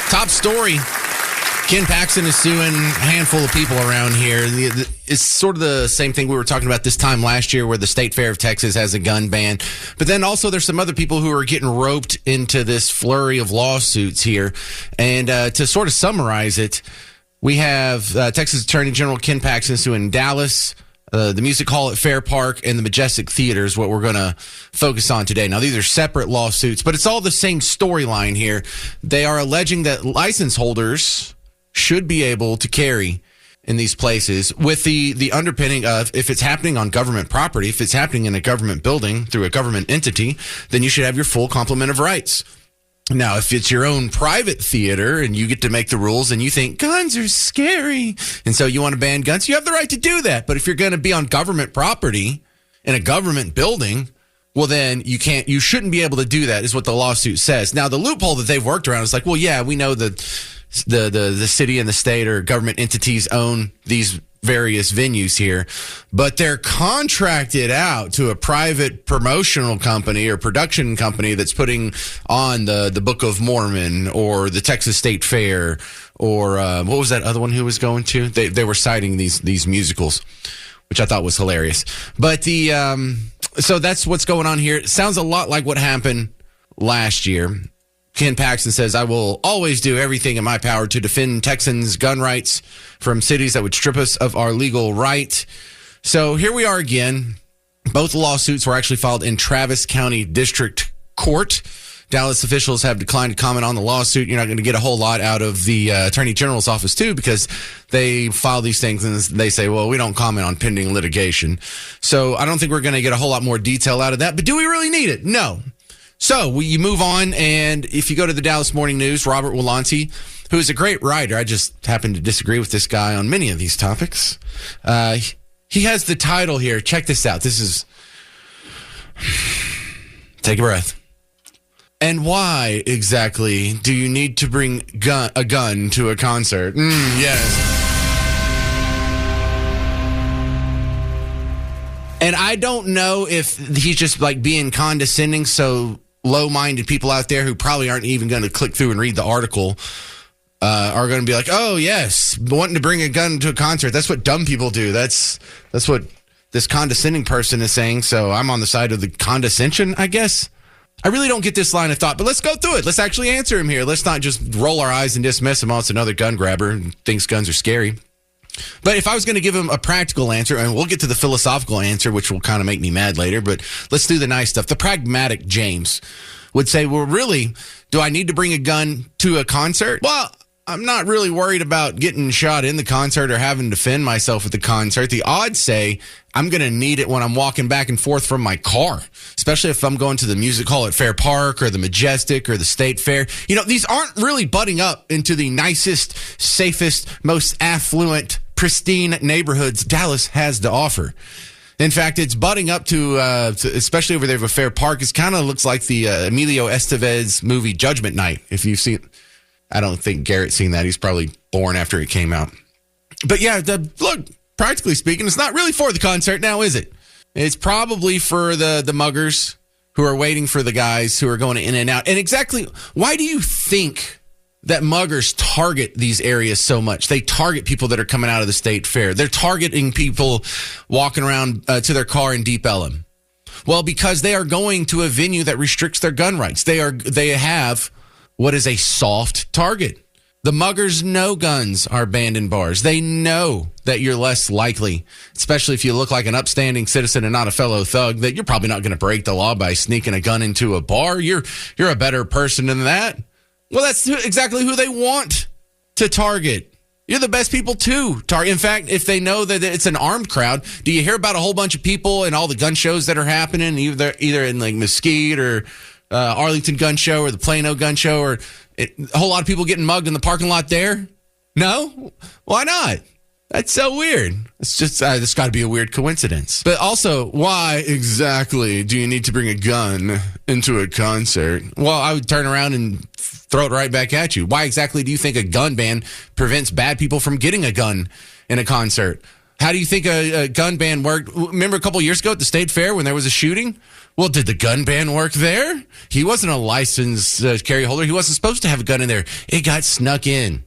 Top story. Ken Paxton is suing a handful of people around here. It's sort of the same thing we were talking about this time last year where the State Fair of Texas has a gun ban. But then also there's some other people who are getting roped into this flurry of lawsuits here. And to sort of summarize it, we have Texas Attorney General Ken Paxton suing Dallas, the Music Hall at Fair Park, and the Majestic Theater is what we're going to focus on today. Now, these are separate lawsuits, but it's all the same storyline here. They are alleging that license holders should be able to carry in these places with the underpinning of if it's happening on government property, if it's happening in a government building through a government entity, then you should have your full complement of rights. Now, if it's your own private theater and you get to make the rules and you think guns are scary and so you want to ban guns, you have the right to do that. But if you're going to be on government property in a government building, well, then you shouldn't be able to do that is what the lawsuit says. Now, the loophole that they've worked around is like, well, yeah, we know that the city and the state or government entities own these various venues here, but they're contracted out to a private promotional company or production company that's putting on the Book of Mormon or the Texas State Fair or what was that other one who was going to? They were citing these musicals, which I thought was hilarious. But so that's what's going on here. It sounds a lot like what happened last year. Ken Paxton says, I will always do everything in my power to defend Texans' gun rights from cities that would strip us of our legal right. So here we are again. Both lawsuits were actually filed in Travis County District Court. Dallas officials have declined to comment on the lawsuit. You're not going to get a whole lot out of the Attorney General's office, too, because they file these things and they say, well, we don't comment on pending litigation. So I don't think we're going to get a whole lot more detail out of that. But do we really need it? No. So you move on, and if you go to the Dallas Morning News, Robert Wolanski, who is a great writer, I just happen to disagree with this guy on many of these topics. He has the title here. Check this out. This is... Take a breath. And why exactly do you need to bring a gun to a concert? Yes. And I don't know if he's just like being condescending, so low-minded people out there who probably aren't even going to click through and read the article are going to be like, oh, yes, wanting to bring a gun to a concert. That's what dumb people do. That's what this condescending person is saying, so I'm on the side of the condescension, I guess. I really don't get this line of thought, but let's go through it. Let's actually answer him here. Let's not just roll our eyes and dismiss him. Oh, it's another gun grabber and thinks guns are scary. But if I was going to give him a practical answer, and we'll get to the philosophical answer, which will kind of make me mad later, but let's do the nice stuff. The pragmatic James would say, well, really, do I need to bring a gun to a concert? Well, I'm not really worried about getting shot in the concert or having to defend myself at the concert. The odds say I'm going to need it when I'm walking back and forth from my car, especially if I'm going to the Music Hall at Fair Park or the Majestic or the State Fair. You know, these aren't really butting up into the nicest, safest, most affluent, pristine neighborhoods Dallas has to offer. In fact, it's butting up to especially over there at Fair Park. It kind of looks like the Emilio Estevez movie Judgment Night, if you've seen it. I don't think Garrett's seen that. He's probably born after it came out. But yeah, look, practically speaking, it's not really for the concert now, is it? It's probably for the muggers who are waiting for the guys who are going in and out. And exactly, why do you think that muggers target these areas so much? They target people that are coming out of the state fair. They're targeting people walking around to their car in Deep Ellum. Well, because they are going to a venue that restricts their gun rights. They have what is a soft target. The muggers know guns are banned in bars. They know that you're less likely, especially if you look like an upstanding citizen and not a fellow thug, that you're probably not going to break the law by sneaking a gun into a bar. You're a better person than that. Well, that's exactly who they want to target. You're the best people to target. In fact, if they know that it's an armed crowd, do you hear about a whole bunch of people and all the gun shows that are happening, either in like Mesquite or Arlington Gun Show or the Plano Gun Show, or a whole lot of people getting mugged in the parking lot there? No? Why not? That's so weird. It's just, it's got to be a weird coincidence. But also, why exactly do you need to bring a gun into a concert? Well, I would turn around and throw it right back at you. Why exactly do you think a gun ban prevents bad people from getting a gun in a concert? How do you think a gun ban worked? Remember a couple years ago at the State Fair when there was a shooting? Well, did the gun ban work there? He wasn't a licensed carry holder. He wasn't supposed to have a gun in there. It got snuck in.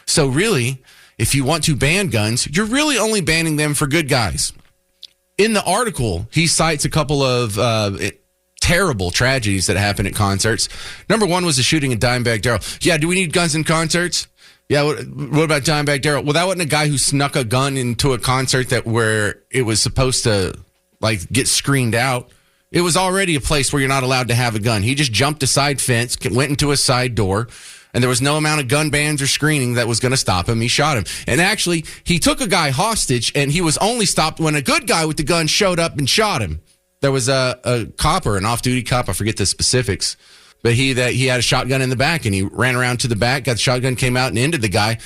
So really, if you want to ban guns, you're really only banning them for good guys. In the article, he cites a couple of terrible tragedies that happened at concerts. Number one was the shooting at Dimebag Darrell. Yeah, do we need guns in concerts? Yeah, what about Dimebag Darrell? Well, that wasn't a guy who snuck a gun into a concert where it was supposed to get screened out. It was already a place where you're not allowed to have a gun. He just jumped a side fence, went into a side door, and there was no amount of gun bans or screening that was going to stop him. He shot him. And actually, he took a guy hostage, and he was only stopped when a good guy with the gun showed up and shot him. There was a cop or an off-duty cop, I forget the specifics, but he had a shotgun in the back, and he ran around to the back, got the shotgun, came out, and ended the guy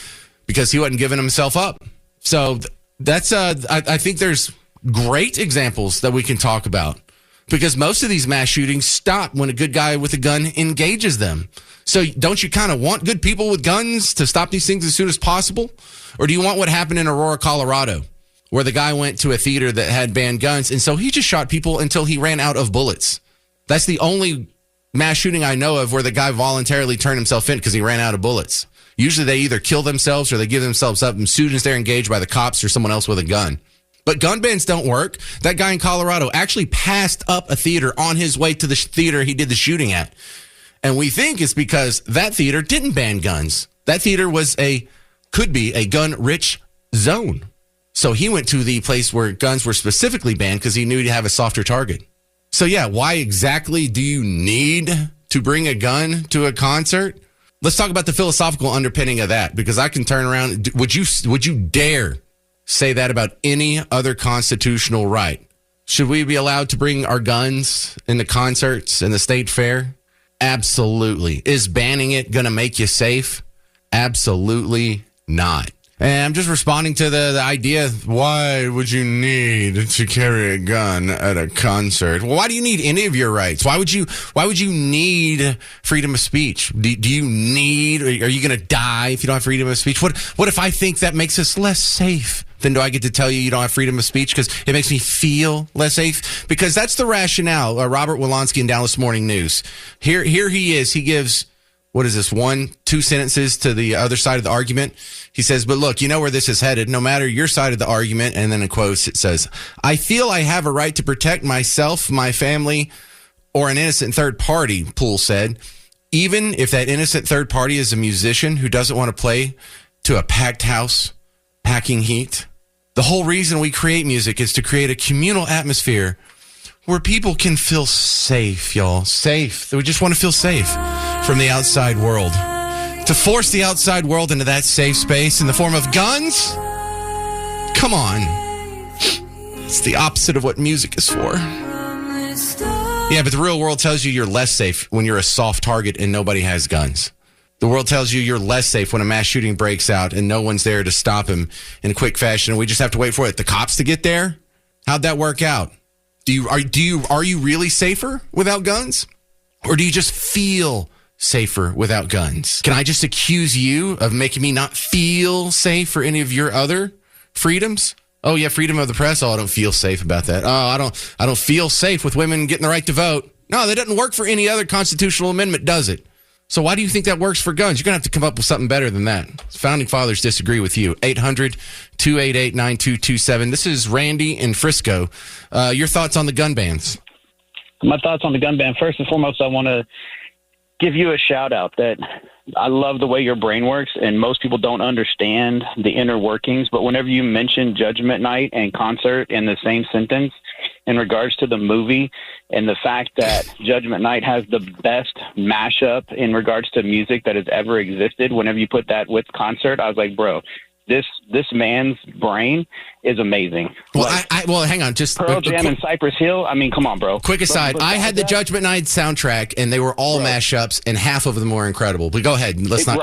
because he wasn't giving himself up. So that's I think there's great examples that we can talk about. Because most of these mass shootings stop when a good guy with a gun engages them. So don't you kind of want good people with guns to stop these things as soon as possible? Or do you want what happened in Aurora, Colorado, where the guy went to a theater that had banned guns, and so he just shot people until he ran out of bullets? That's the only mass shooting I know of where the guy voluntarily turned himself in because he ran out of bullets. Usually they either kill themselves or they give themselves up as soon as they're engaged by the cops or someone else with a gun. But gun bans don't work. That guy in Colorado actually passed up a theater on his way to the theater he did the shooting at. And we think it's because that theater didn't ban guns. That theater could be a gun-rich zone. So he went to the place where guns were specifically banned because he knew he'd have a softer target. So yeah, why exactly do you need to bring a gun to a concert? Let's talk about the philosophical underpinning of that, because I can turn around. Would you dare say that about any other constitutional right? Should we be allowed to bring our guns into concerts in the state fair? Absolutely. Is banning it going to make you safe? Absolutely not. And I'm just responding to the idea, why would you need to carry a gun at a concert? Well, why do you need any of your rights? Why would you need freedom of speech? Are you going to die if you don't have freedom of speech? What if I think that makes us less safe? Then do I get to tell you don't have freedom of speech because it makes me feel less safe? Because that's the rationale. Robert Wolanski in Dallas Morning News. Here he is. He gives, what is this, 1-2 sentences to the other side of the argument. He says, but look, you know where this is headed. No matter your side of the argument. And then in quotes, it says, I feel I have a right to protect myself, my family, or an innocent third party, Poole said. Even if that innocent third party is a musician who doesn't want to play to a packed house, packing heat. The whole reason we create music is to create a communal atmosphere where people can feel safe, y'all. Safe. We just want to feel safe from the outside world. To force the outside world into that safe space in the form of guns? Come on. It's the opposite of what music is for. Yeah, but the real world tells you you're less safe when you're a soft target and nobody has guns. The world tells you you're less safe when a mass shooting breaks out and no one's there to stop him in a quick fashion, and we just have to wait for the cops to get there. How'd that work out? Are you really safer without guns, or do you just feel safer without guns? Can I just accuse you of making me not feel safe for any of your other freedoms? Oh yeah, freedom of the press. Oh, I don't feel safe about that. Oh, I don't feel safe with women getting the right to vote. No, that doesn't work for any other constitutional amendment, does it? So why do you think that works for guns? You're going to have to come up with something better than that. Founding fathers disagree with you. 800-288-9227. This is Randy in Frisco. Your thoughts on the gun bans? My thoughts on the gun ban. First and foremost, I want to give you a shout out that I love the way your brain works, and most people don't understand the inner workings. But whenever you mention Judgment Night and concert in the same sentence, in regards to the movie and the fact that Judgment Night has the best mashup in regards to music that has ever existed, whenever you put that with concert, I was like, bro, this man's brain is amazing. Well, well, hang on. Just Pearl Jam and Cypress Hill. I mean, come on, bro. Quick aside. I had the Judgment Night soundtrack, and they were all mashups, and half of them were incredible. But go ahead. Let's not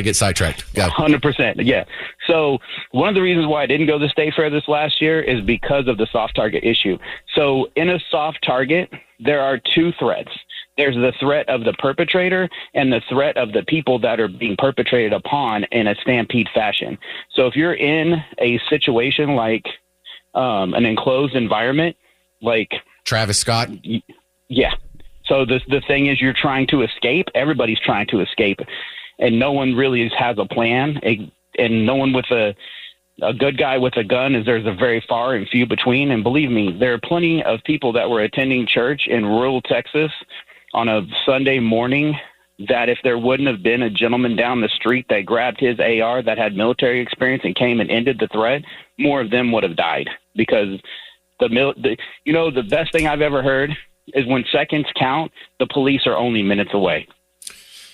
get sidetracked. Go. 100%. Yeah. So one of the reasons why I didn't go to the State Fair this last year is because of the soft target issue. So in a soft target, there are two threats. There's the threat of the perpetrator and the threat of the people that are being perpetrated upon in a stampede fashion. So if you're in a situation like an enclosed environment, like Travis Scott. Yeah. So the thing is, you're trying to escape. Everybody's trying to escape, and no one really has a plan. And no one with a good guy with a gun there's a very far and few between. And believe me, there are plenty of people that were attending church in rural Texas on a Sunday morning that if there wouldn't have been a gentleman down the street that grabbed his AR that had military experience and came and ended the threat, more of them would have died. Because the best thing I've ever heard is when seconds count, the police are only minutes away.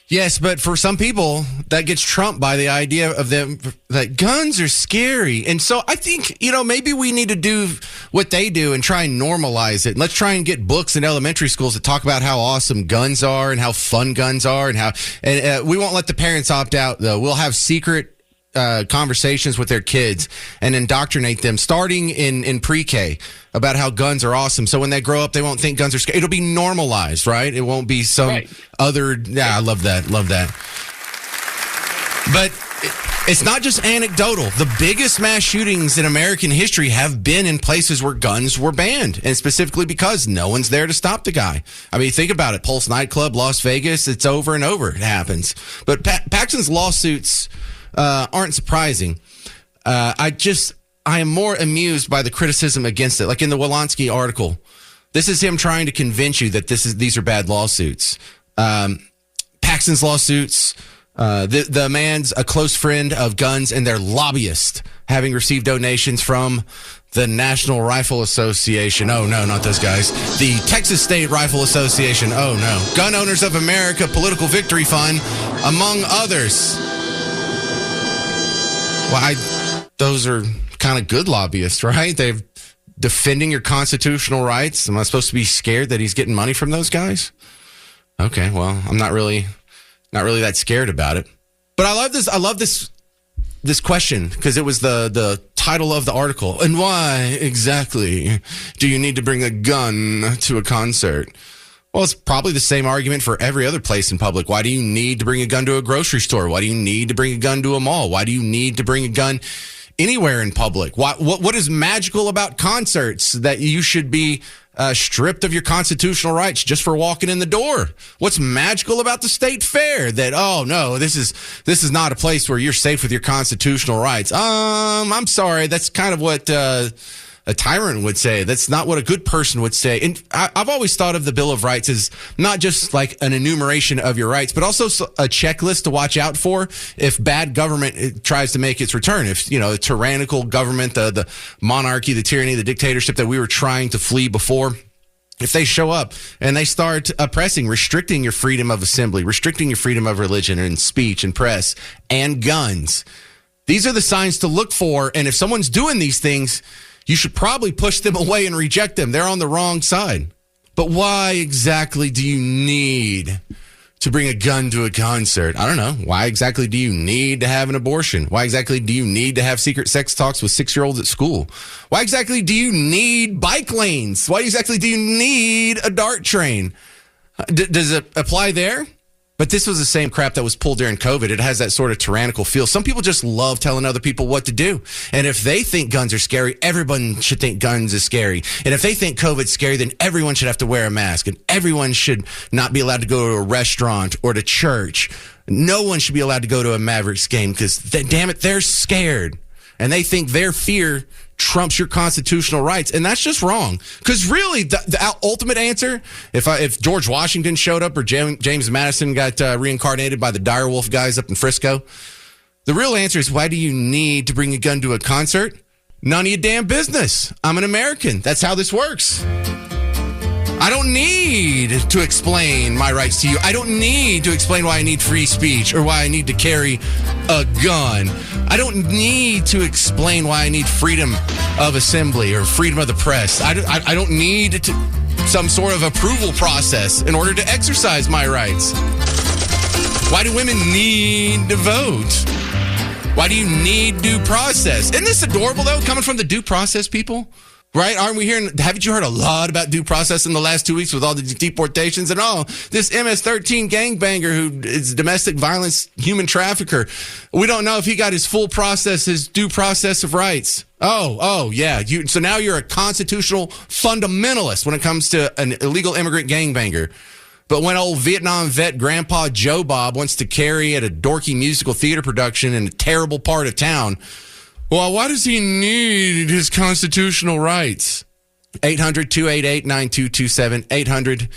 Yes, but for some people, that gets trumped by the idea of them that guns are scary. And so I think, maybe we need to do what they do and try and normalize it. Let's try and get books in elementary schools that talk about how awesome guns are and how fun guns are and we won't let the parents opt out, though. We'll have secret conversations with their kids and indoctrinate them starting in pre-K about how guns are awesome. So when they grow up, they won't think guns are scary. It'll be normalized, right? It won't be some other. Yeah, I love that. Love that. But it's not just anecdotal. The biggest mass shootings in American history have been in places where guns were banned, and specifically because no one's there to stop the guy. I mean, think about it. Pulse nightclub, Las Vegas, it's over and over. It happens. But Paxton's lawsuits aren't surprising. I am more amused by the criticism against it. Like in the Wolanski article, this is him trying to convince you that these are bad lawsuits. Paxton's lawsuits, the man's a close friend of guns and their lobbyist, having received donations from the National Rifle Association. Oh, no, not those guys. The Texas State Rifle Association. Oh, no. Gun Owners of America Political Victory Fund, among others. Those are kind of good lobbyists, right? They're defending your constitutional rights. Am I supposed to be scared that he's getting money from those guys? Okay, well, I'm not really that scared about it. But I love this question because it was the title of the article. And why exactly do you need to bring a gun to a concert? Well, it's probably the same argument for every other place in public. Why do you need to bring a gun to a grocery store? Why do you need to bring a gun to a mall? Why do you need to bring a gun anywhere in public? What is magical about concerts that you should be stripped of your constitutional rights just for walking in the door? What's magical about the state fair that, oh no, this is not a place where you're safe with your constitutional rights? I'm sorry. That's kind of what a tyrant would say. That's not what a good person would say. And I've always thought of the Bill of Rights as not just like an enumeration of your rights, but also a checklist to watch out for if bad government tries to make its return. If, the tyrannical government, the monarchy, the tyranny, the dictatorship that we were trying to flee before, if they show up and they start oppressing, restricting your freedom of assembly, restricting your freedom of religion and speech and press and guns, these are the signs to look for. And if someone's doing these things, you should probably push them away and reject them. They're on the wrong side. But why exactly do you need to bring a gun to a concert? I don't know. Why exactly do you need to have an abortion? Why exactly do you need to have secret sex talks with 6-year-olds at school? Why exactly do you need bike lanes? Why exactly do you need a DART train? Does it apply there? But this was the same crap that was pulled during COVID. It has that sort of tyrannical feel. Some people just love telling other people what to do. And if they think guns are scary, everyone should think guns is scary. And if they think COVID's scary, then everyone should have to wear a mask. And everyone should not be allowed to go to a restaurant or to church. No one should be allowed to go to a Mavericks game because, damn it, they're scared. And they think their fear trumps your constitutional rights. And that's just wrong. Because really, the ultimate answer, if George Washington showed up or James Madison got reincarnated by the direwolf guys up in Frisco, the real answer is, why do you need to bring a gun to a concert? None of your damn business. I'm an American. That's how this works. I don't need to explain my rights to you. I don't need to explain why I need free speech or why I need to carry a gun. I don't need to explain why I need freedom of assembly or freedom of the press. I don't need some sort of approval process in order to exercise my rights. Why do women need to vote? Why do you need due process? Isn't this adorable, though, coming from the due process people? Right? Aren't we hearing? Haven't you heard a lot about due process in the last 2 weeks with all the deportations and all? This MS-13 gangbanger who is domestic violence human trafficker. We don't know if he got his full process, his due process of rights. Oh, yeah. So now you're a constitutional fundamentalist when it comes to an illegal immigrant gangbanger. But when old Vietnam vet Grandpa Joe Bob wants to carry at a dorky musical theater production in a terrible part of town, well, why does he need his constitutional rights? 800-288-9227.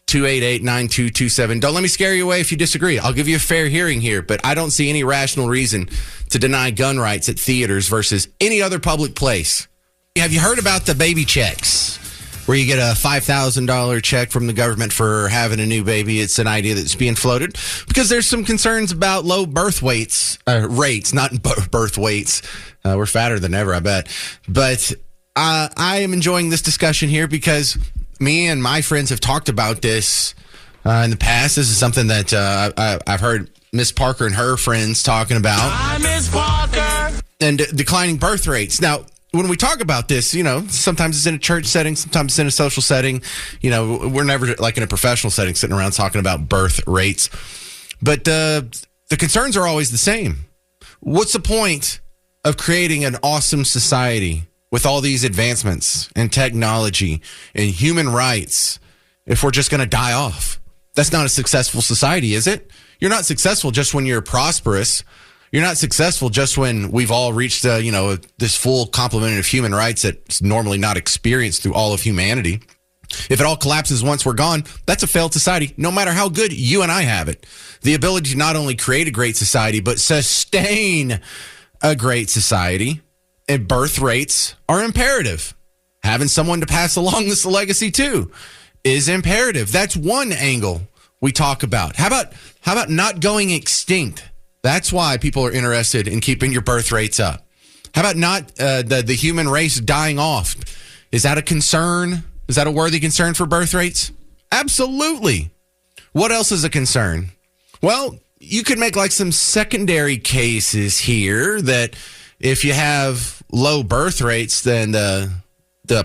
800-288-9227. Don't let me scare you away if you disagree. I'll give you a fair hearing here, but I don't see any rational reason to deny gun rights at theaters versus any other public place. Have you heard about the baby checks, where you get a $5,000 check from the government for having a new baby? It's an idea that's being floated because there's some concerns about low birth rates, not birth weights. We're fatter than ever, I bet. But I am enjoying this discussion here because me and my friends have talked about this in the past. This is something that I've heard Miss Parker and her friends talking about. Hi, Miss Parker. And declining birth rates. Now, when we talk about this, sometimes it's in a church setting, sometimes it's in a social setting. We're never like in a professional setting sitting around talking about birth rates. But the concerns are always the same. What's the point of creating an awesome society with all these advancements in technology and human rights if we're just going to die off? That's not a successful society, is it? You're not successful just when you're prosperous. You're not successful just when we've all reached, this full complement of human rights that's normally not experienced through all of humanity. If it all collapses once we're gone, that's a failed society, no matter how good you and I have it. The ability to not only create a great society, but sustain a great society, and birth rates are imperative. Having someone to pass along this legacy to is imperative. That's one angle we talk about. How about not going extinct? That's why people are interested in keeping your birth rates up. How about not the human race dying off? Is that a concern? Is that a worthy concern for birth rates? Absolutely. What else is a concern? Well, you could make like some secondary cases here that if you have low birth rates, then the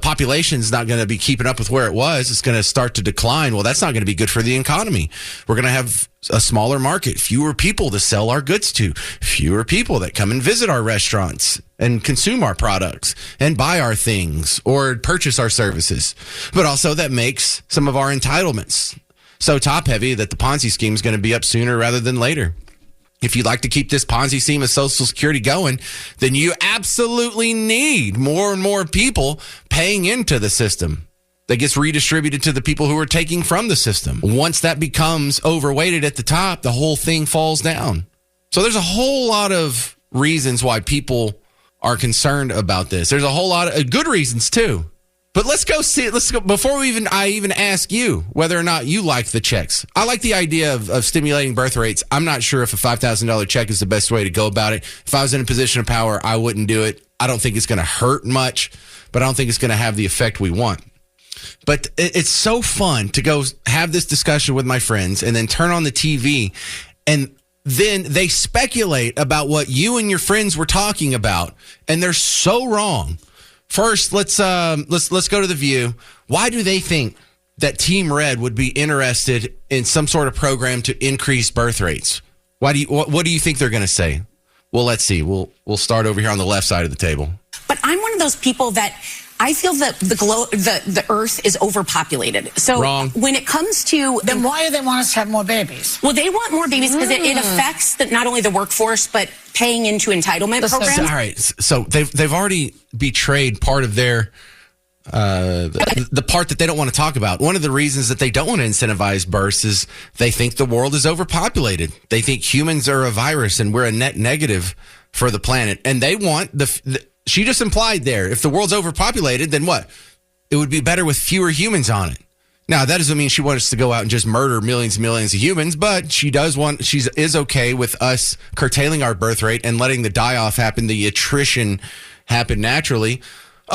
population's not going to be keeping up with where it was. It's going to start to decline. Well, that's not going to be good for the economy. We're going to have a smaller market, fewer people to sell our goods to, fewer people that come and visit our restaurants and consume our products and buy our things or purchase our services. But also that makes some of our entitlements so top heavy that the Ponzi scheme is going to be up sooner rather than later. If you'd like to keep this Ponzi scheme of Social Security going, then you absolutely need more and more people paying into the system that gets redistributed to the people who are taking from the system. Once that becomes overweighted at the top, the whole thing falls down. So there's a whole lot of reasons why people are concerned about this. There's a whole lot of good reasons too. But let's go before I even ask you whether or not you like the checks. I like the idea of stimulating birth rates. I'm not sure if a $5,000 check is the best way to go about it. If I was in a position of power, I wouldn't do it. I don't think it's going to hurt much, but I don't think it's going to have the effect we want. But it's so fun to go have this discussion with my friends and then turn on the TV and then they speculate about what you and your friends were talking about, and they're so wrong. First, let's go to The View. Why do they think that Team Red would be interested in some sort of program to increase birth rates? What do you think they're going to say? Well, let's see. We'll start over here on the left side of the table. But I'm one of those people that I feel that the Earth is overpopulated. So Wrong. When it comes to then why do they want us to have more babies? Well, they want more babies because it affects not only the workforce but paying into entitlement programs. All right, so they've already betrayed part of their the part that they don't want to talk about. One of the reasons that they don't want to incentivize births is they think the world is overpopulated. They think humans are a virus and we're a net negative for the planet, and they want she just implied there, if the world's overpopulated, then what? It would be better with fewer humans on it. Now, that doesn't mean she wants us to go out and just murder millions and millions of humans, but she is okay with us curtailing our birth rate and letting the die-off happen, the attrition happen naturally.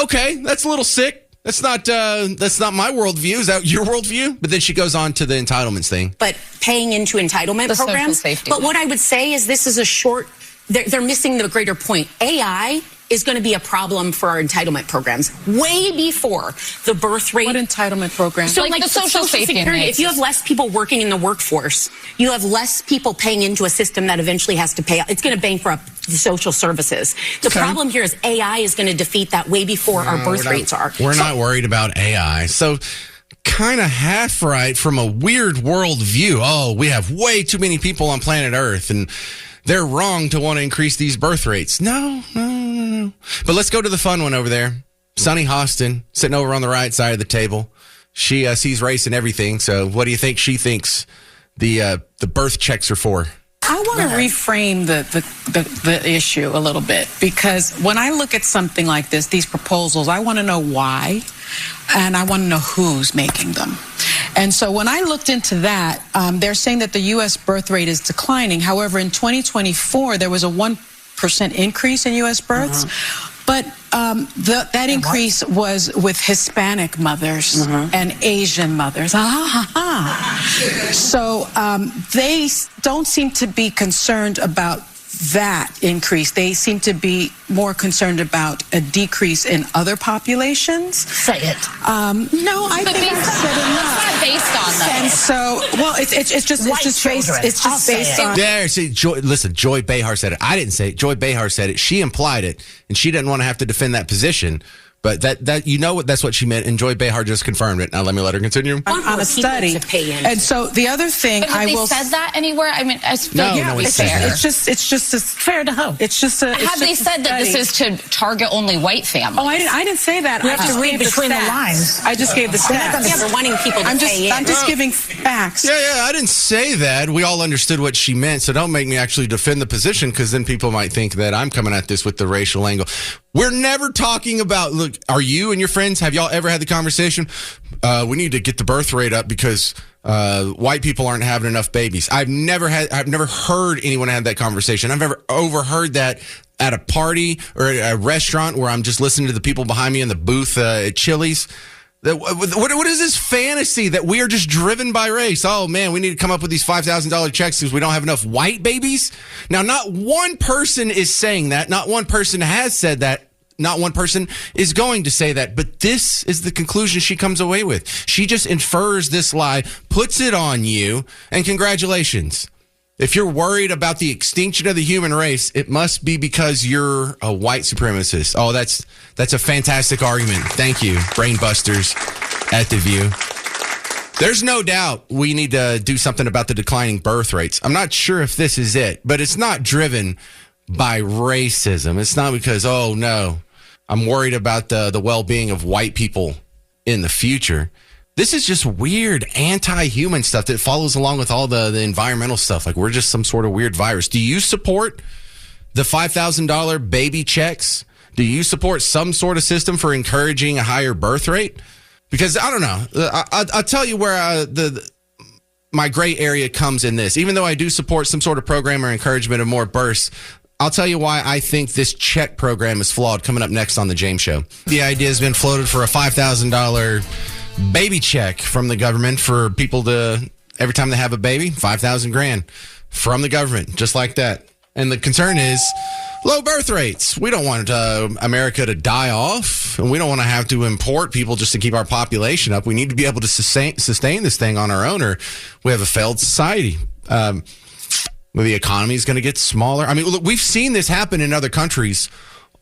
Okay, that's a little sick. That's not my worldview. Is that your worldview? But then she goes on to the entitlements thing. But paying into entitlement programs. But what I would say is this is they're missing the greater point. AI is going to be a problem for our entitlement programs way before the birth rate. What entitlement program? So like the social safety net. If you have less people working in the workforce, you have less people paying into a system that eventually has to pay. It's going to bankrupt the social services. The problem here is AI is going to defeat that way before our birth rates are. We're not worried about AI. So kind of half right from a weird world view. Oh, we have way too many people on planet Earth and they're wrong to want to increase these birth rates. No. But let's go to the fun one over there. Sunny Hostin, sitting over on the right side of the table. She sees race in everything. So what do you think she thinks the birth checks are for? I want to reframe the issue a little bit, because when I look at something like this, these proposals, I want to know why, and I want to know who's making them. And so when I looked into that, they're saying that the U.S. birth rate is declining. However, in 2024, there was a 1% increase in U.S. births. But that increase was with Hispanic mothers and Asian mothers. So they don't seem to be concerned about that increase. They seem to be more concerned about a decrease in other populations. Say it. No, I think I said enough. It's not based on that. And so, well, it's just based on. There, see, Joy Behar said it. I didn't say it. Joy Behar said it. She implied it, and she didn't want to have to defend that position. But that's what she meant, and Joy Behar just confirmed it. Now let me let her continue. On a study. And so the other thing but I they will said that anywhere. I mean, I feel it's just fair to hope. It's just a. Have they said that this is to target only white families? Oh, I didn't say that. We have to read between the lines. I just gave the stats. Yeah, we're wanting people to pay in. I'm just giving facts. Yeah, I didn't say that. We all understood what she meant, so don't make me actually defend the position, because then people might think that I'm coming at this with the racial angle. We're never talking about, look, are you and your friends, have y'all ever had the conversation? We need to get the birth rate up because white people aren't having enough babies. I've never heard anyone have that conversation. I've never overheard that at a party or at a restaurant where I'm just listening to the people behind me in the booth at Chili's. What is this fantasy that we are just driven by race? Oh, man, we need to come up with these $5,000 checks because we don't have enough white babies? Now, not one person is saying that. Not one person has said that. Not one person is going to say that. But this is the conclusion she comes away with. She just infers this lie, puts it on you, and congratulations. If you're worried about the extinction of the human race, it must be because you're a white supremacist. Oh, that's a fantastic argument. Thank you, Brainbusters at The View. There's no doubt we need to do something about the declining birth rates. I'm not sure if this is it, but it's not driven by racism. It's not because, oh, no, I'm worried about the well-being of white people in the future. This is just weird anti-human stuff that follows along with all the environmental stuff. Like we're just some sort of weird virus. Do you support the $5,000 baby checks? Do you support some sort of system for encouraging a higher birth rate? Because I don't know. I'll tell you where my gray area comes in this. Even though I do support some sort of program or encouragement of more births, I'll tell you why I think this check program is flawed coming up next on The James Show. The idea has been floated for a $5,000 baby check from the government for people to, every time they have a baby, $5,000 from the government, just like that. And the concern is low birth rates. We don't want America to die off, and we don't want to have to import people just to keep our population up. We need to be able to sustain this thing on our own, or we have a failed society. The economy is going to get smaller. I mean, look, we've seen this happen in other countries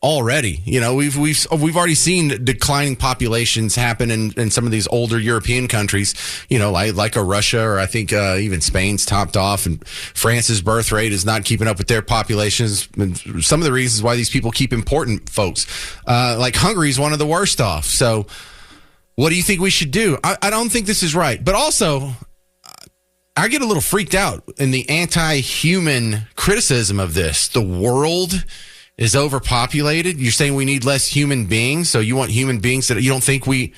already. You know, we've already seen declining populations happen in some of these older European countries, you know, like a Russia, or I think even Spain's topped off, and France's birth rate is not keeping up with their populations. And some of the reasons why these people keep importing folks, like Hungary is one of the worst off. So what do you think we should do? I don't think this is right. But also, I get a little freaked out in the anti-human criticism of this. The world is overpopulated. You're saying we need less human beings, so you want human beings that you don't think we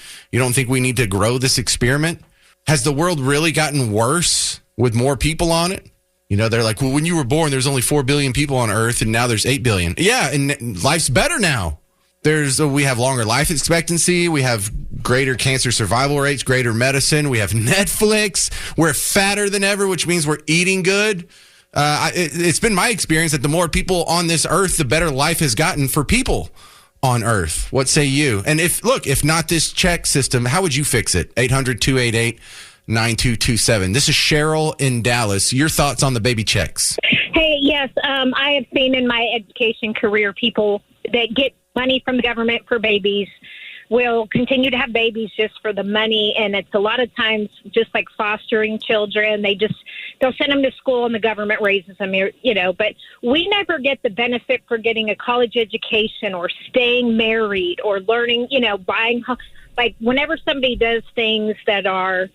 need to grow this experiment? Has the world really gotten worse with more people on it? You know, they're like, well, when you were born, there's only 4 billion people on Earth, and now there's 8 billion. Yeah, and life's better now. We have longer life expectancy. We have greater cancer survival rates, greater medicine. We have Netflix. We're fatter than ever, which means we're eating good. It's been my experience that the more people on this earth, the better life has gotten for people on earth. What say you? And if not this check system, how would you fix it? 800-288-9227. This is Cheryl in Dallas. Your thoughts on the baby checks? Hey, yes, I have seen in my education career people that get money from the government for babies will continue to have babies just for the money, and it's a lot of times just like fostering children. They'll send them to school and the government raises them, but we never get the benefit for getting a college education or staying married or learning, buying, like whenever somebody does things that are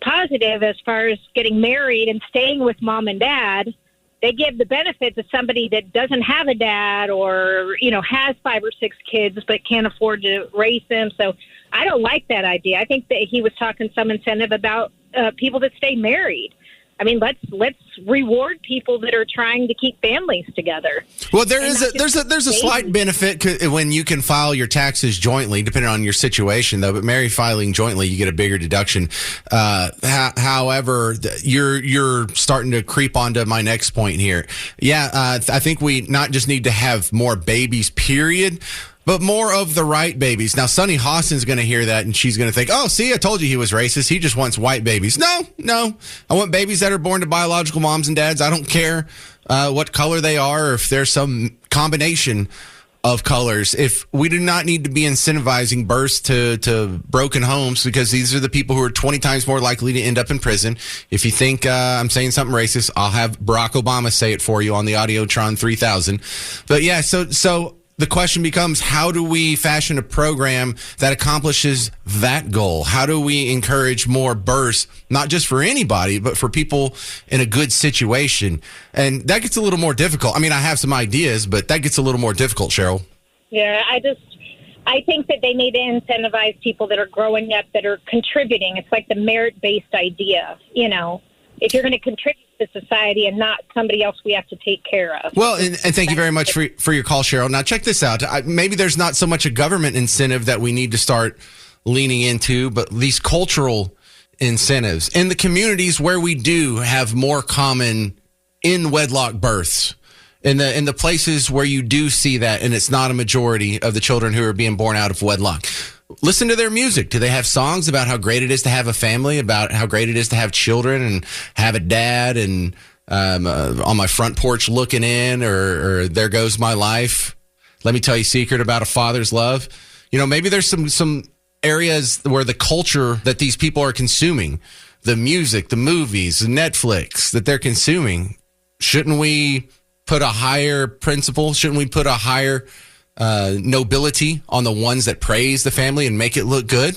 positive as far as getting married and staying with mom and dad, they give the benefit to somebody that doesn't have a dad or, has 5 or 6 kids but can't afford to raise them. So I don't like that idea. I think that he was talking some incentive about people that stay married. I mean, let's reward people that are trying to keep families together. Well, there's a slight benefit when you can file your taxes jointly, depending on your situation, though. But married filing jointly, you get a bigger deduction. However, you're starting to creep onto my next point here. Yeah, I think we not just need to have more babies, period, but more of the right babies. Now, Sunny Hawson's going to hear that, and she's going to think, oh, see, I told you he was racist. He just wants white babies. No. I want babies that are born to biological moms and dads. I don't care what color they are or if there's some combination of colors. If we do not need to be incentivizing births to broken homes, because these are the people who are 20 times more likely to end up in prison. If you think I'm saying something racist, I'll have Barack Obama say it for you on the Audiotron 3000. But yeah, so the question becomes, how do we fashion a program that accomplishes that goal? How do we encourage more births, not just for anybody, but for people in a good situation? And that gets a little more difficult. I mean, I have some ideas, but that gets a little more difficult, Cheryl. Yeah, I think that they need to incentivize people that are growing up, that are contributing. It's like the merit-based idea, if you're going to contribute to society and not somebody else we have to take care of. Well, and thank you very much for your call, Cheryl. Now, check this out. Maybe there's not so much a government incentive that we need to start leaning into, but these cultural incentives in the communities where we do have more common in-wedlock births, in the places where you do see that, and it's not a majority of the children who are being born out of wedlock. Listen to their music. Do they have songs about how great it is to have a family, about how great it is to have children and have a dad and on my front porch looking in, or there goes my life? Let me tell you a secret about a father's love. Maybe there's some areas where the culture that these people are consuming, the music, the movies, the Netflix that they're consuming, shouldn't we put a higher principle? Shouldn't we put a higher nobility on the ones that praise the family and make it look good?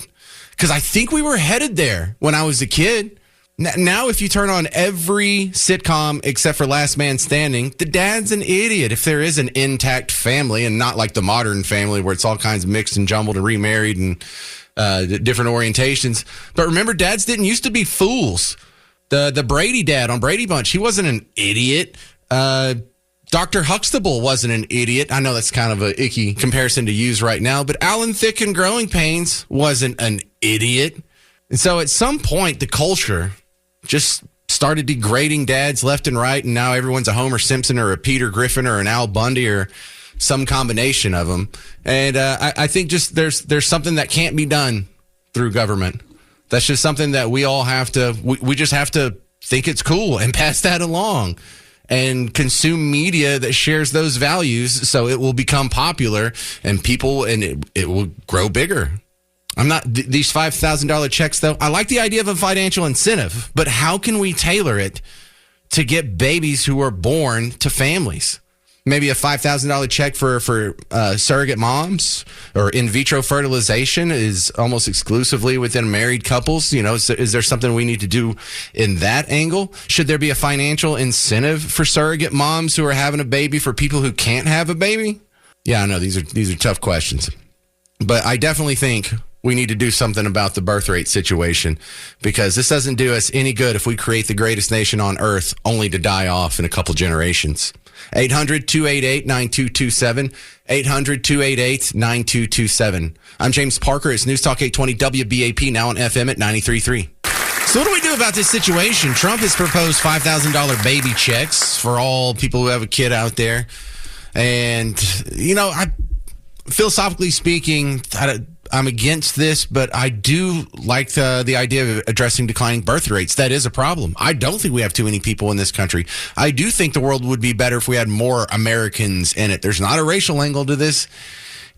Because I think we were headed there when I was a kid. Now, if you turn on every sitcom except for Last Man Standing, the dad's an idiot. If there is an intact family and not like the modern family where it's all kinds of mixed and jumbled and remarried and different orientations. But remember, dads didn't used to be fools. The Brady dad on Brady Bunch, he wasn't an idiot. Dr. Huxtable wasn't an idiot. I know that's kind of an icky comparison to use right now, but Alan Thicke in Growing Pains wasn't an idiot. And so at some point, the culture just started degrading dads left and right, and now everyone's a Homer Simpson or a Peter Griffin or an Al Bundy or some combination of them. And I think just there's something that can't be done through government. That's just something that we all have to, we just have to think it's cool and pass that along and consume media that shares those values so it will become popular and people, and it will grow bigger. I'm not, these $5,000 checks though, I like the idea of a financial incentive, but how can we tailor it to get babies who are born to families? Maybe a $5,000 check for surrogate moms, or in vitro fertilization is almost exclusively within married couples. Is there something we need to do in that angle? Should there be a financial incentive for surrogate moms who are having a baby for people who can't have a baby? Yeah, I know these are tough questions, but I definitely think we need to do something about the birth rate situation, because this doesn't do us any good if we create the greatest nation on earth only to die off in a couple generations. 800-288-9227. 800-288-9227. I'm James Parker. It's News Talk 820 WBAP, now on FM at 93.3. So what do we do about this situation? Trump has proposed $5,000 baby checks for all people who have a kid out there. And, philosophically speaking, I'm against this, but I do like the idea of addressing declining birth rates. That is a problem. I don't think we have too many people in this country. I do think the world would be better if we had more Americans in it. There's not a racial angle to this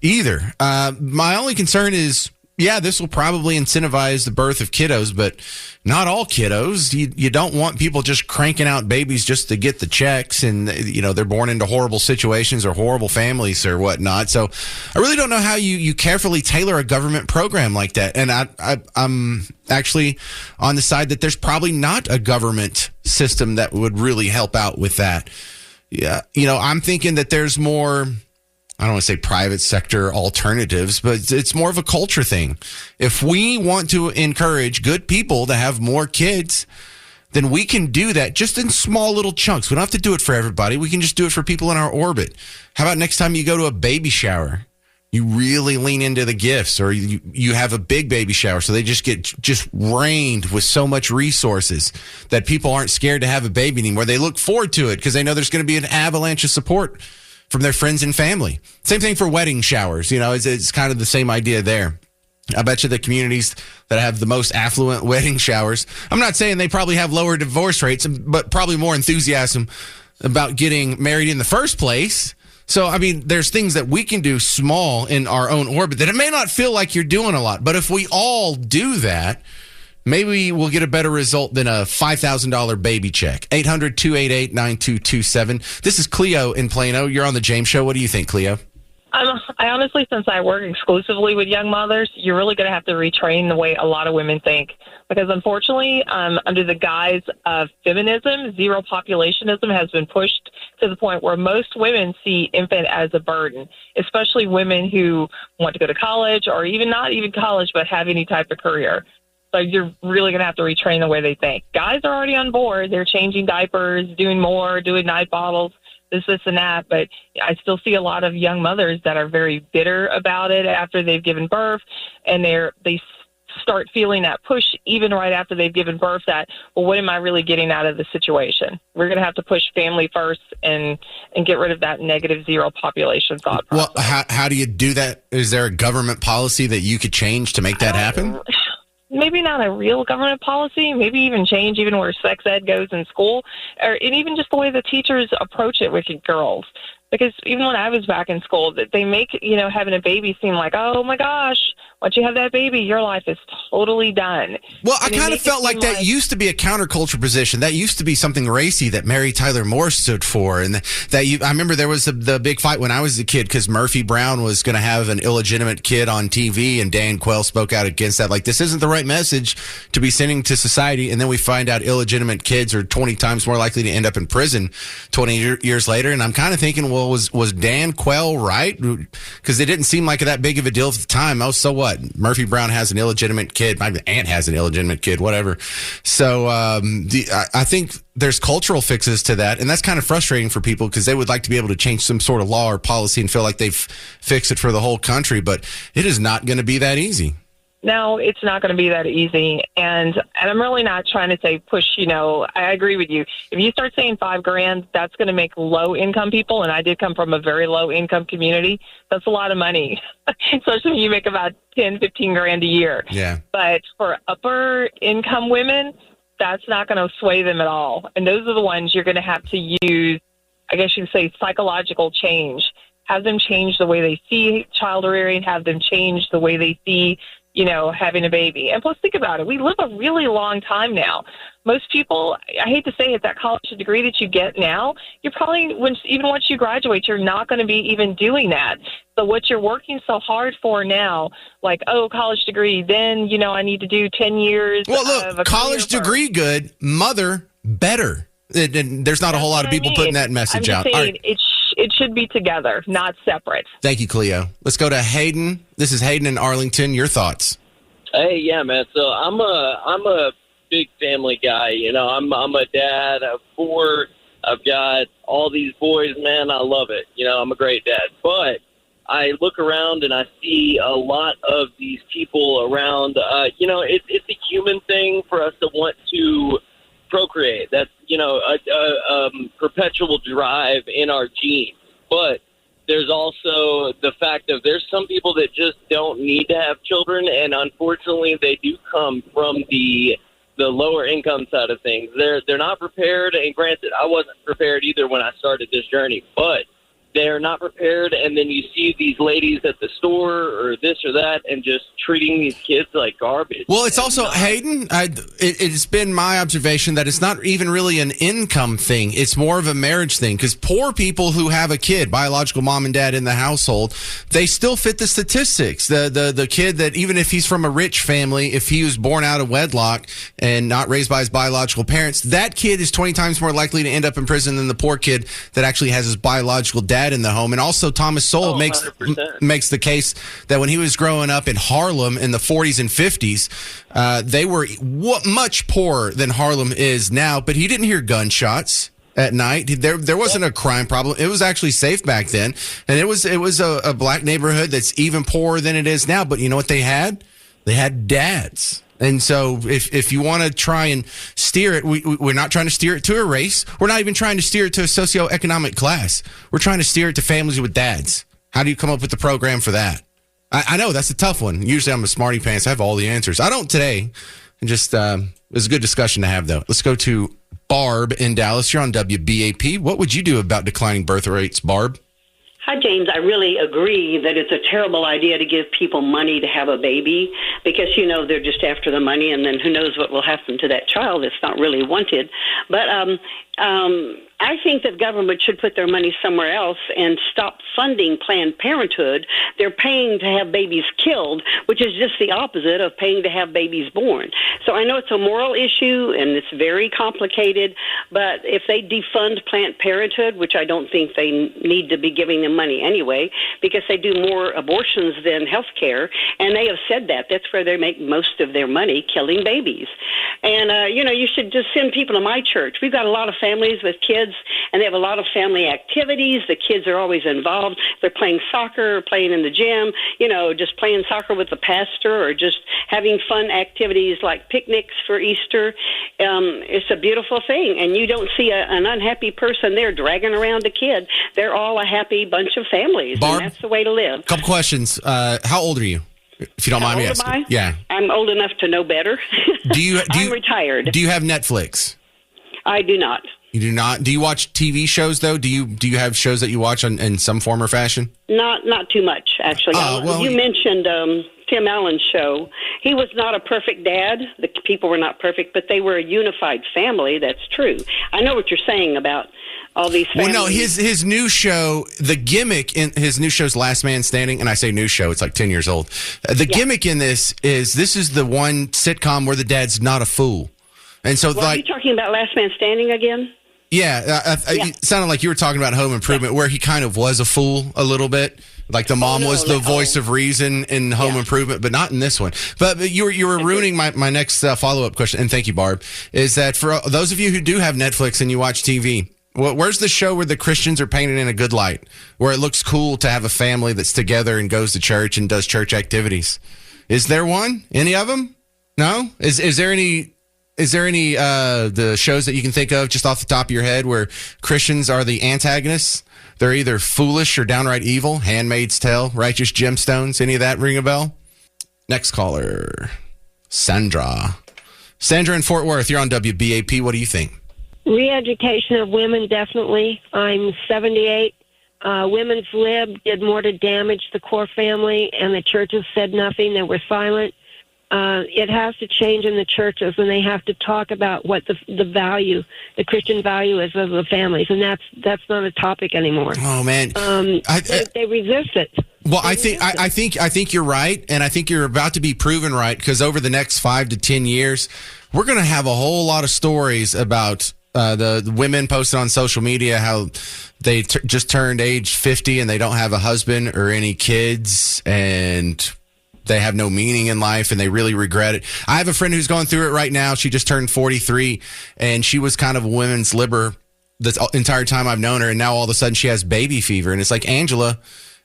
either. My only concern is, this will probably incentivize the birth of kiddos, but not all kiddos. You don't want people just cranking out babies just to get the checks, and they're born into horrible situations or horrible families or whatnot. So I really don't know how you carefully tailor a government program like that. And I'm actually on the side that there's probably not a government system that would really help out with that. Yeah, I'm thinking that there's more, I don't want to say private sector alternatives, but it's more of a culture thing. If we want to encourage good people to have more kids, then we can do that just in small little chunks. We don't have to do it for everybody. We can just do it for people in our orbit. How about next time you go to a baby shower, you really lean into the gifts, or you have a big baby shower so they just get rained with so much resources that people aren't scared to have a baby anymore. They look forward to it because they know there's going to be an avalanche of support from their friends and family. Same thing for wedding showers. It's kind of the same idea there. I bet you the communities that have the most affluent wedding showers, I'm not saying they probably have lower divorce rates, but probably more enthusiasm about getting married in the first place. So, there's things that we can do small in our own orbit that it may not feel like you're doing a lot. But if we all do that, maybe we'll get a better result than a $5,000 baby check. 800-288-9227. This is Cleo in Plano. You're on the James Show. What do you think, Cleo? I honestly, since I work exclusively with young mothers, you're really going to have to retrain the way a lot of women think. Because unfortunately, under the guise of feminism, zero populationism has been pushed to the point where most women see infant as a burden, especially women who want to go to college, or even not even college, but have any type of career. So you're really going to have to retrain the way they think. Guys are already on board. They're changing diapers, doing more, doing night bottles, this and that. But I still see a lot of young mothers that are very bitter about it after they've given birth, and they start feeling that push even right after they've given birth that, well, what am I really getting out of the situation? We're going to have to push family first and get rid of that negative zero population thought process. Well, how do you do that? Is there a government policy that you could change to make that happen? Maybe not a real government policy, maybe even change even where sex ed goes in school, and even just the way the teachers approach it with girls. Because even when I was back in school, that they make, having a baby seem like, oh my gosh, once you have that baby, your life is totally done. Well, I kind of felt like that used to be a counterculture position. That used to be something racy that Mary Tyler Moore stood for. And I remember there was the big fight when I was a kid because Murphy Brown was going to have an illegitimate kid on TV, and Dan Quayle spoke out against that. Like, this isn't the right message to be sending to society. And then we find out illegitimate kids are 20 times more likely to end up in prison 20 years later. And I'm kind of thinking, well, was Dan Quayle right? Because it didn't seem like that big of a deal at the time. Oh, so what? Murphy Brown has an illegitimate kid. My aunt has an illegitimate kid, whatever. So I think there's cultural fixes to that. And that's kind of frustrating for people because they would like to be able to change some sort of law or policy and feel like they've fixed it for the whole country. But it is not going to be that easy. No, it's not going to be that easy. And I'm really not trying to say push, I agree with you. If you start saying $5,000, that's going to make low income people. And I did come from a very low income community. That's a lot of money, especially when you make about 10, 15 grand a year. Yeah. But for upper income women, that's not going to sway them at all. And those are the ones you're going to have to use, I guess you could say, psychological change. Have them change the way they see child rearing, have them change the way they see having a baby. And plus, think about it. We live a really long time now. Most people, I hate to say it, that college degree that you get now, you're probably, even once you graduate, you're not going to be even doing that. So what you're working so hard for now, like, college degree, then, I need to do 10 years. Well, look, college degree good, mother better. And there's not a whole lot of people putting that message out. Saying, it should be together, not separate. Thank you, Cleo. Let's go to Hayden. This is Hayden in Arlington. Your thoughts? Hey, yeah, man. So I'm a big family guy. I'm a dad of 4. I've got all these boys, man. I love it. I'm a great dad. But I look around and I see a lot of these people around. It's a human thing for us to want to procreate. That's, a perpetual drive in our genes. But there's also the fact of there's some people that just don't need to have children, and unfortunately they do come from the lower income side of things. They're not prepared, and granted, I wasn't prepared either when I started this journey, but they're not prepared, and then you see these ladies at the store or this or that and just treating these kids like garbage. Well, it's also, Hayden, it's been my observation that it's not even really an income thing. It's more of a marriage thing, because poor people who have a kid, biological mom and dad in the household, they still fit the statistics. The kid that, even if he's from a rich family, if he was born out of wedlock and not raised by his biological parents, that kid is 20 times more likely to end up in prison than the poor kid that actually has his biological dad in the home. And also Thomas Sowell makes the case that when he was growing up in Harlem in the 40s and 50s, they were much poorer than Harlem is now, but he didn't hear gunshots at night. There wasn't a crime problem. It was actually safe back then, and it was a black neighborhood that's even poorer than it is now. But you know what they had? They had dads. And so if you want to try and steer it, we're not trying to steer it to a race. We're not even trying to steer it to a socioeconomic class. We're trying to steer it to families with dads. How do you come up with the program for that? I know that's a tough one. Usually I'm a smarty pants. I have all the answers. I don't today. And just it was a good discussion to have, though. Let's go to Barb in Dallas. You're on WBAP. What would you do about declining birth rates, Barb? Hi, James. I really agree that it's a terrible idea to give people money to have a baby because, they're just after the money, and then who knows what will happen to that child that's not really wanted. But I think that government should put their money somewhere else and stop funding Planned Parenthood. They're paying to have babies killed, which is just the opposite of paying to have babies born. So I know it's a moral issue and it's very complicated, but if they defund Planned Parenthood, which I don't think they need to be giving them money anyway, because they do more abortions than health care, and they have said that. That's where they make most of their money, killing babies. And, you should just send people to my church. We've got a lot of families with kids, and they have a lot of family activities. The kids are always involved. They're playing soccer, playing in the gym, just playing soccer with the pastor, or just having fun activities like picnics for Easter. It's a beautiful thing, and you don't see an unhappy person there dragging around a kid. They're all a happy bunch of families, Barb, and that's the way to live. Couple questions. How old are you, if you don't mind me asking? Yeah. I'm old enough to know better. I'm retired. Do you have Netflix? I do not. You do not? Do you watch TV shows, though? Do you have shows that you watch in some form or fashion? Not too much, actually. You mentioned Tim Allen's show. He was not a perfect dad. The people were not perfect, but they were a unified family. That's true. I know what you're saying about all these families. Well, no, his new show, the gimmick in his new show's Last Man Standing, and I say new show, it's like 10 years old. The gimmick in this is the one sitcom where the dad's not a fool. And so, are you talking about Last Man Standing again? Yeah, it sounded like you were talking about Home Improvement, where he kind of was a fool a little bit. Like the mom was the voice of reason in Home Improvement, but not in this one. But you were ruining my next follow-up question, and thank you, Barb, is that for those of you who do have Netflix and you watch TV, where's the show where the Christians are painted in a good light, where it looks cool to have a family that's together and goes to church and does church activities? Is there one? Any of them? No? Is there any... Is there any the shows that you can think of just off the top of your head where Christians are the antagonists? They're either foolish or downright evil. Handmaid's Tale, Righteous Gemstones. Any of that ring a bell? Next caller, Sandra. Sandra in Fort Worth, you're on WBAP. What do you think? Re-education of women, definitely. I'm 78. Women's Lib did more to damage the core family, and the churches said nothing. They were silent. It has to change in the churches, and they have to talk about what the value, the Christian value is of the families, and that's not a topic anymore. Oh man, they resist it. Well, I think you're right, and I think you're about to be proven right, because over the next 5 to 10 years, we're going to have a whole lot of stories about the women posted on social media how they just turned age 50 and they don't have a husband or any kids, and they have no meaning in life, and they really regret it. I have a friend who's going through it right now. She just turned 43, and she was kind of a women's libber the entire time I've known her, and now all of a sudden she has baby fever. And it's like, Angela,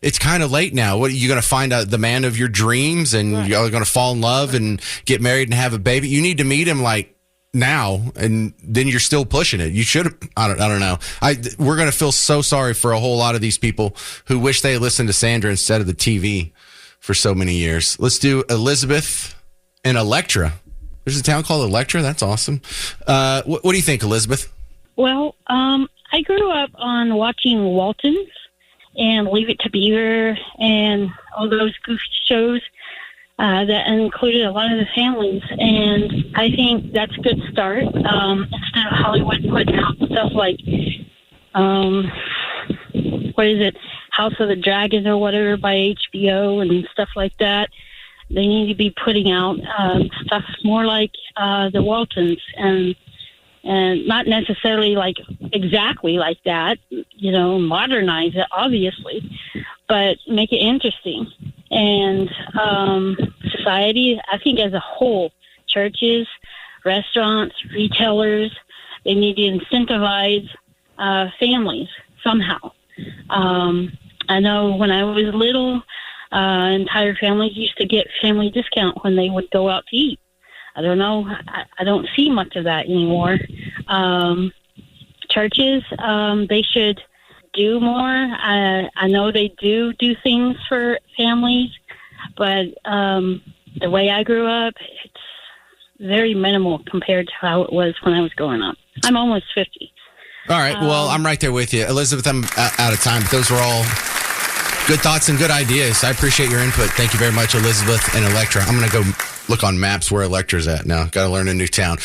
it's kind of late now. What, are you going to find out the man of your dreams and you're going to fall in love and get married and have a baby? You need to meet him like now, and then you're still pushing it. You should. I don't know. We're going to feel so sorry for a whole lot of these people who wish they listened to Sandra instead of the TV for so many years. Let's do Elizabeth and Electra. There's a town called Electra. That's awesome. What do you think, Elizabeth? Well, I grew up on watching Waltons and Leave It to Beaver and all those goofy shows that included a lot of the families. And I think that's a good start. Instead of Hollywood putting out stuff like, what is it, House of the Dragon or whatever by HBO and stuff like that. They need to be putting out stuff more like the Waltons and not necessarily like exactly like that, modernize it, obviously, but make it interesting. And society, I think as a whole, churches, restaurants, retailers, they need to incentivize families somehow. I know when I was little, entire families used to get family discount when they would go out to eat. I don't know. I don't see much of that anymore. Churches, they should do more. I know they do things for families, but the way I grew up, it's very minimal compared to how it was when I was growing up. I'm almost 50. All right. Well, I'm right there with you. Elizabeth, I'm out of time, but those were all good thoughts and good ideas. I appreciate your input. Thank you very much, Elizabeth and Electra. I'm going to go look on maps where Electra's at now. Got to learn a new town.